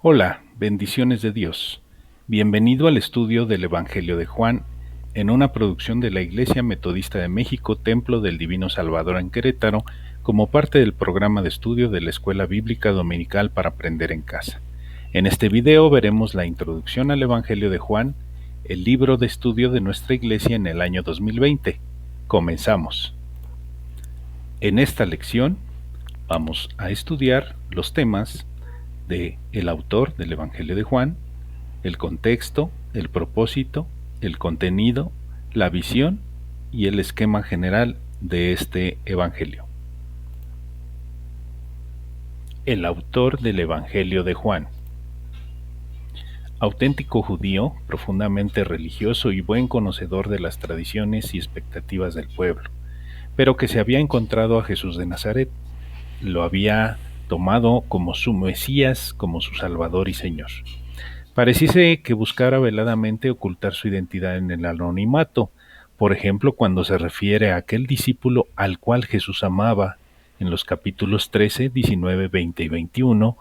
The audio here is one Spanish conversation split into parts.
Hola, bendiciones de Dios. Bienvenido al estudio del Evangelio de Juan, en una producción de la Iglesia Metodista de México, Templo del Divino Salvador en Querétaro, como parte del programa de estudio de la Escuela Bíblica Dominical para Aprender en Casa. En este video veremos la introducción al Evangelio de Juan, el libro de estudio de nuestra Iglesia en el año 2020. Comenzamos. En esta lección vamos a estudiar los temas de el autor del Evangelio de Juan, el contexto, el propósito, el contenido, la visión y el esquema general de este Evangelio. El autor del Evangelio de Juan. Auténtico judío, profundamente religioso y buen conocedor de las tradiciones y expectativas del pueblo, pero que se había encontrado a Jesús de Nazaret. Lo había tomado como su Mesías, como su Salvador y Señor. Pareciese que buscara veladamente ocultar su identidad en el anonimato, por ejemplo, cuando se refiere a aquel discípulo al cual Jesús amaba en los capítulos 13, 19, 20 y 21,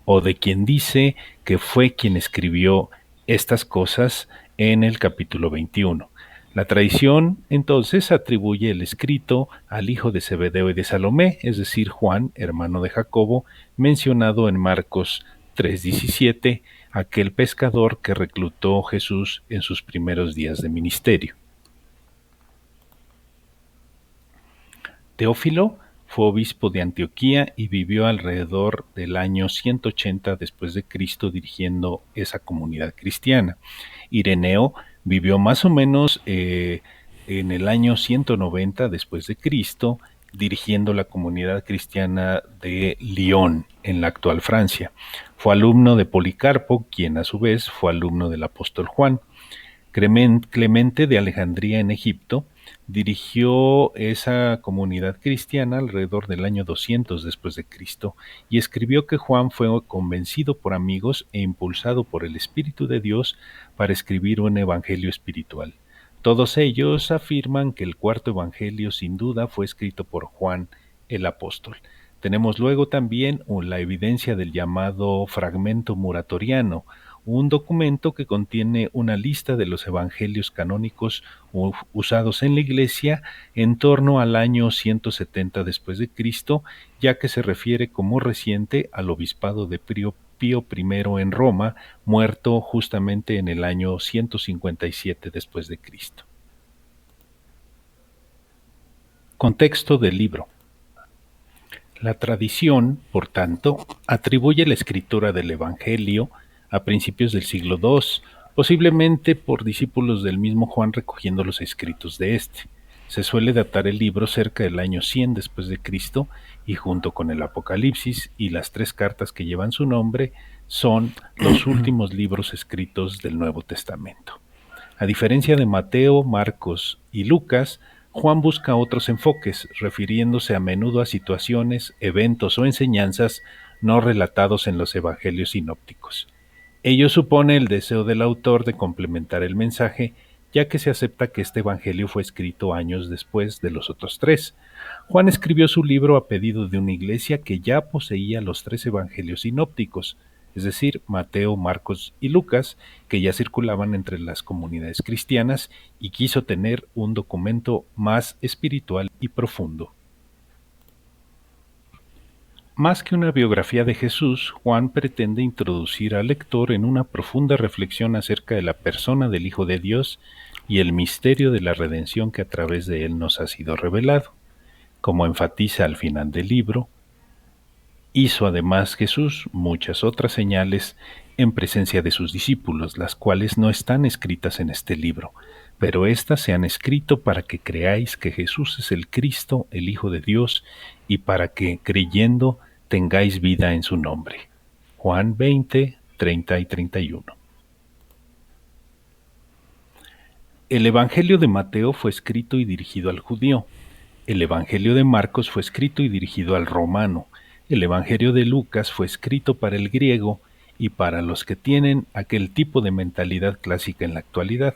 o de quien dice que fue quien escribió estas cosas en el capítulo 21. La tradición entonces atribuye el escrito al hijo de Zebedeo y de Salomé, es decir, Juan, hermano de Jacobo, mencionado en Marcos 3:17, aquel pescador que reclutó Jesús en sus primeros días de ministerio. Teófilo fue obispo de Antioquía y vivió alrededor del año 180 después de Cristo dirigiendo esa comunidad cristiana. Ireneo vivió más o menos en el año 190 después de Cristo dirigiendo la comunidad cristiana de Lyon, en la actual Francia. Fue alumno de Policarpo, quien a su vez fue alumno del apóstol Juan. Clemente de Alejandría en Egipto dirigió esa comunidad cristiana alrededor del año 200 después de Cristo y escribió que Juan fue convencido por amigos e impulsado por el Espíritu de Dios para escribir un evangelio espiritual. Todos ellos afirman que el cuarto evangelio sin duda fue escrito por Juan el apóstol. Tenemos luego también la evidencia del llamado fragmento muratoriano, un documento que contiene una lista de los evangelios canónicos usados en la Iglesia en torno al año 170 después de Cristo, ya que se refiere como reciente al obispado de Pío I en Roma, muerto justamente en el año 157 después de Cristo. Contexto del libro. La tradición, por tanto, atribuye la escritura del Evangelio a principios del siglo II, posiblemente por discípulos del mismo Juan recogiendo los escritos de este. Se suele datar el libro cerca del año 100 después de Cristo y junto con el Apocalipsis y las 3 cartas que llevan su nombre son los últimos libros escritos del Nuevo Testamento. A diferencia de Mateo, Marcos y Lucas, Juan busca otros enfoques, refiriéndose a menudo a situaciones, eventos o enseñanzas no relatados en los evangelios sinópticos. Ello supone el deseo del autor de complementar el mensaje, ya que se acepta que este evangelio fue escrito años después de los otros 3. Juan escribió su libro a pedido de una iglesia que ya poseía los 3 evangelios sinópticos, es decir, Mateo, Marcos y Lucas, que ya circulaban entre las comunidades cristianas y quiso tener un documento más espiritual y profundo. Más que una biografía de Jesús, Juan pretende introducir al lector en una profunda reflexión acerca de la persona del Hijo de Dios y el misterio de la redención que a través de él nos ha sido revelado. Como enfatiza al final del libro, hizo además Jesús muchas otras señales en presencia de sus discípulos, las cuales no están escritas en este libro, pero éstas se han escrito para que creáis que Jesús es el Cristo, el Hijo de Dios, y para que, creyendo, tengáis vida en su nombre. Juan 20, 30 y 31. El Evangelio de Mateo fue escrito y dirigido al judío. El Evangelio de Marcos fue escrito y dirigido al romano. El Evangelio de Lucas fue escrito para el griego y para los que tienen aquel tipo de mentalidad clásica en la actualidad.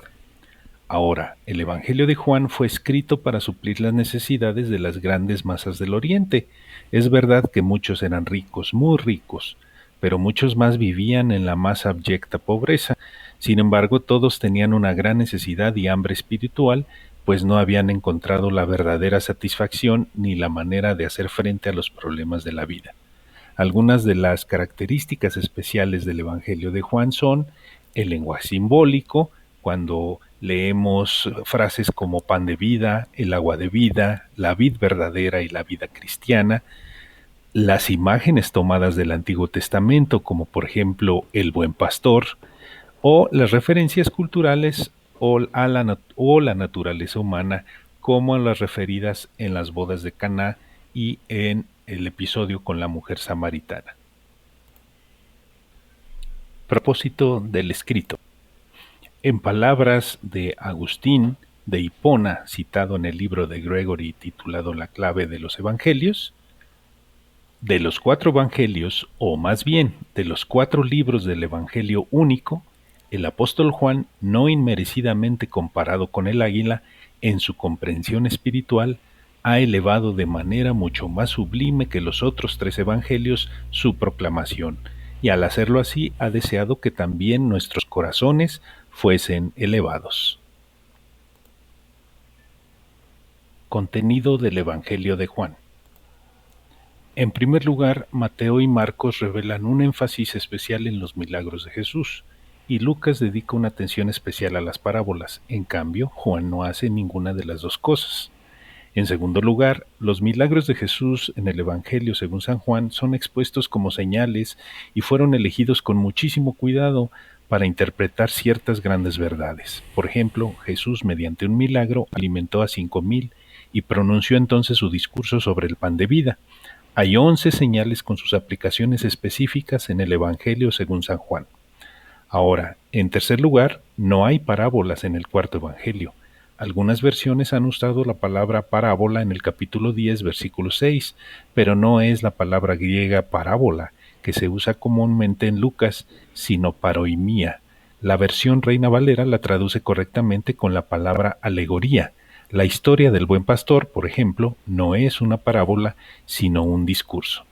Ahora, el Evangelio de Juan fue escrito para suplir las necesidades de las grandes masas del Oriente. Es verdad que muchos eran ricos, muy ricos, pero muchos más vivían en la más abyecta pobreza. Sin embargo, todos tenían una gran necesidad y hambre espiritual, pues no habían encontrado la verdadera satisfacción ni la manera de hacer frente a los problemas de la vida. Algunas de las características especiales del Evangelio de Juan son el lenguaje simbólico, cuando leemos frases como pan de vida, el agua de vida, la vid verdadera y la vida cristiana, las imágenes tomadas del Antiguo Testamento, como por ejemplo el buen pastor, o las referencias culturales o la naturaleza humana, como las referidas en las bodas de Caná y en el episodio con la mujer samaritana. Propósito del escrito. En palabras de Agustín de Hipona, citado en el libro de Gregory titulado La clave de los Evangelios, de los 4 evangelios, o más bien de los 4 libros del Evangelio único, el apóstol Juan, no inmerecidamente comparado con el águila, en su comprensión espiritual, ha elevado de manera mucho más sublime que los otros 3 evangelios su proclamación, y al hacerlo así ha deseado que también nuestros corazones fuesen elevados. Contenido del Evangelio de Juan. En primer lugar, Mateo y Marcos revelan un énfasis especial en los milagros de Jesús, y Lucas dedica una atención especial a las parábolas. En cambio, Juan no hace ninguna de las dos cosas. En segundo lugar, los milagros de Jesús en el Evangelio según San Juan son expuestos como señales y fueron elegidos con muchísimo cuidado para interpretar ciertas grandes verdades. Por ejemplo, Jesús, mediante un milagro, alimentó a 5,000 y pronunció entonces su discurso sobre el pan de vida. Hay 11 señales con sus aplicaciones específicas en el Evangelio según San Juan. Ahora, en tercer lugar, no hay parábolas en el cuarto Evangelio. Algunas versiones han usado la palabra parábola en el capítulo 10, versículo 6, pero no es la palabra griega parábola, que se usa comúnmente en Lucas, sino paroimía. La versión Reina Valera la traduce correctamente con la palabra alegoría. La historia del buen pastor, por ejemplo, no es una parábola, sino un discurso.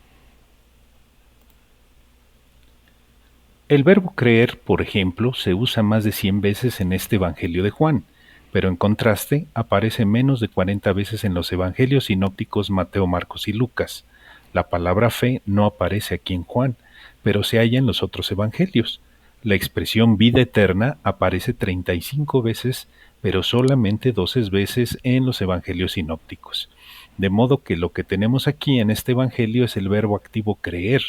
El verbo creer, por ejemplo, se usa más de 100 veces en este Evangelio de Juan, pero en contraste aparece menos de 40 veces en los Evangelios sinópticos Mateo, Marcos y Lucas. La palabra fe no aparece aquí en Juan, pero se halla en los otros Evangelios. La expresión vida eterna aparece 35 veces, pero solamente 12 veces en los Evangelios sinópticos. De modo que lo que tenemos aquí en este Evangelio es el verbo activo creer,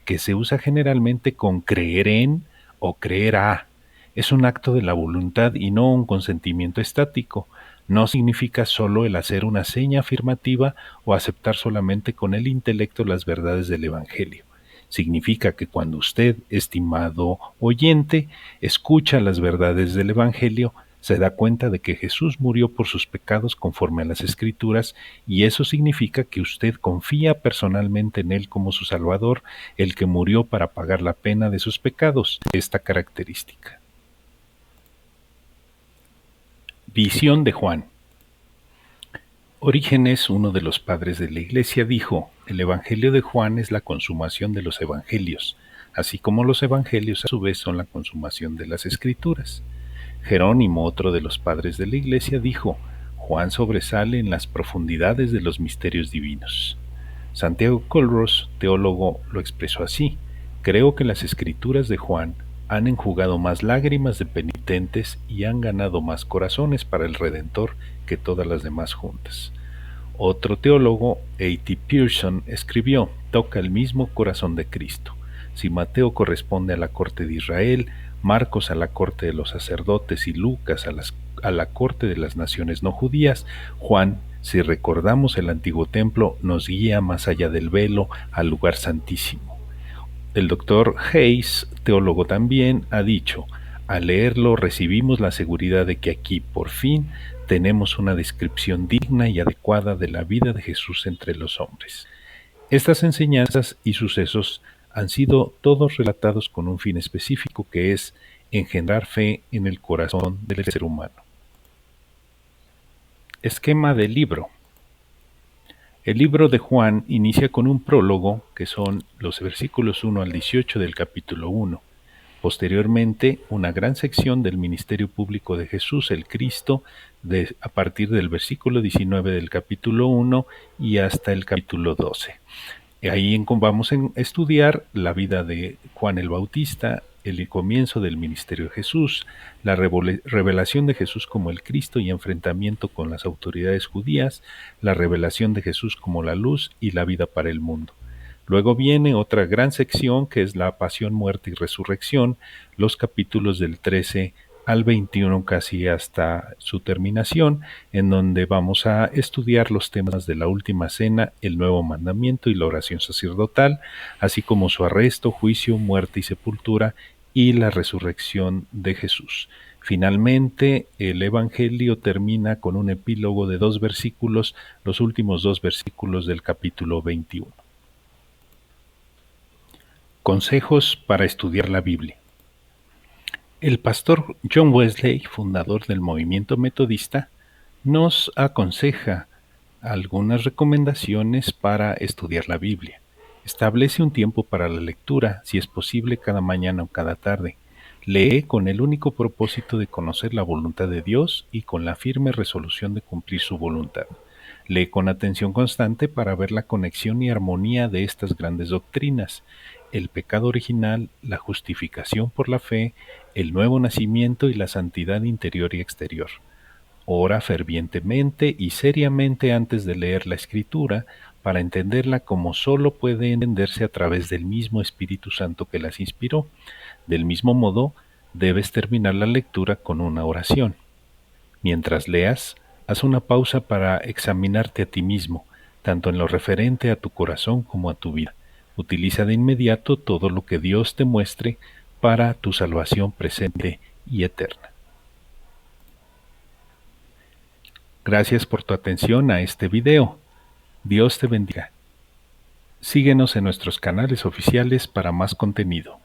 que se usa generalmente con creer en o creer a. Es un acto de la voluntad y no un consentimiento estático. No significa solo el hacer una seña afirmativa o aceptar solamente con el intelecto las verdades del Evangelio. Significa que cuando usted, estimado oyente, escucha las verdades del Evangelio, se da cuenta de que Jesús murió por sus pecados conforme a las Escrituras, y eso significa que usted confía personalmente en Él como su Salvador, el que murió para pagar la pena de sus pecados. Esta característica. Visión de Juan. Orígenes, uno de los padres de la Iglesia, dijo: el Evangelio de Juan es la consumación de los Evangelios, así como los Evangelios a su vez son la consumación de las Escrituras. Jerónimo, otro de los padres de la Iglesia, dijo: Juan sobresale en las profundidades de los misterios divinos. Santiago Colros, teólogo, lo expresó así: creo que las Escrituras de Juan han enjugado más lágrimas de penitentes y han ganado más corazones para el Redentor que todas las demás juntas. Otro teólogo, A.T. Pierson, escribió: toca el mismo corazón de Cristo. Si Mateo corresponde a la corte de Israel, Marcos a la corte de los sacerdotes y Lucas a la corte de las naciones no judías, Juan, si recordamos el antiguo templo, nos guía más allá del velo al lugar santísimo. El doctor Hayes, teólogo también, ha dicho: al leerlo recibimos la seguridad de que aquí, por fin, tenemos una descripción digna y adecuada de la vida de Jesús entre los hombres. Estas enseñanzas y sucesos han sido todos relatados con un fin específico, que es engendrar fe en el corazón del ser humano. Esquema del libro. El libro de Juan inicia con un prólogo, que son los versículos 1 al 18 del capítulo 1. Posteriormente, una gran sección del ministerio público de Jesús, el Cristo, a partir del versículo 19 del capítulo 1 y hasta el capítulo 12. Ahí vamos a estudiar la vida de Juan el Bautista, el comienzo del ministerio de Jesús, la revelación de Jesús como el Cristo y enfrentamiento con las autoridades judías, la revelación de Jesús como la luz y la vida para el mundo. Luego viene otra gran sección que es la pasión, muerte y resurrección, los capítulos del 13 al 21 casi hasta su terminación, en donde vamos a estudiar los temas de la última cena, el nuevo mandamiento y la oración sacerdotal, así como su arresto, juicio, muerte y sepultura y la resurrección de Jesús. Finalmente, el Evangelio termina con un epílogo de 2 versículos, los últimos 2 versículos del capítulo 21. Consejos para estudiar la Biblia. El pastor John Wesley, fundador del movimiento metodista, nos aconseja algunas recomendaciones para estudiar la Biblia. Establece un tiempo para la lectura, si es posible cada mañana o cada tarde. Lee con el único propósito de conocer la voluntad de Dios y con la firme resolución de cumplir su voluntad. Lee con atención constante para ver la conexión y armonía de estas grandes doctrinas: el pecado original, la justificación por la fe, el nuevo nacimiento y la santidad interior y exterior. Ora fervientemente y seriamente antes de leer la Escritura para entenderla como sólo puede entenderse a través del mismo Espíritu Santo que las inspiró. Del mismo modo, debes terminar la lectura con una oración. Mientras leas, haz una pausa para examinarte a ti mismo, tanto en lo referente a tu corazón como a tu vida. Utiliza de inmediato todo lo que Dios te muestre para tu salvación presente y eterna. Gracias por tu atención a este video. Dios te bendiga. Síguenos en nuestros canales oficiales para más contenido.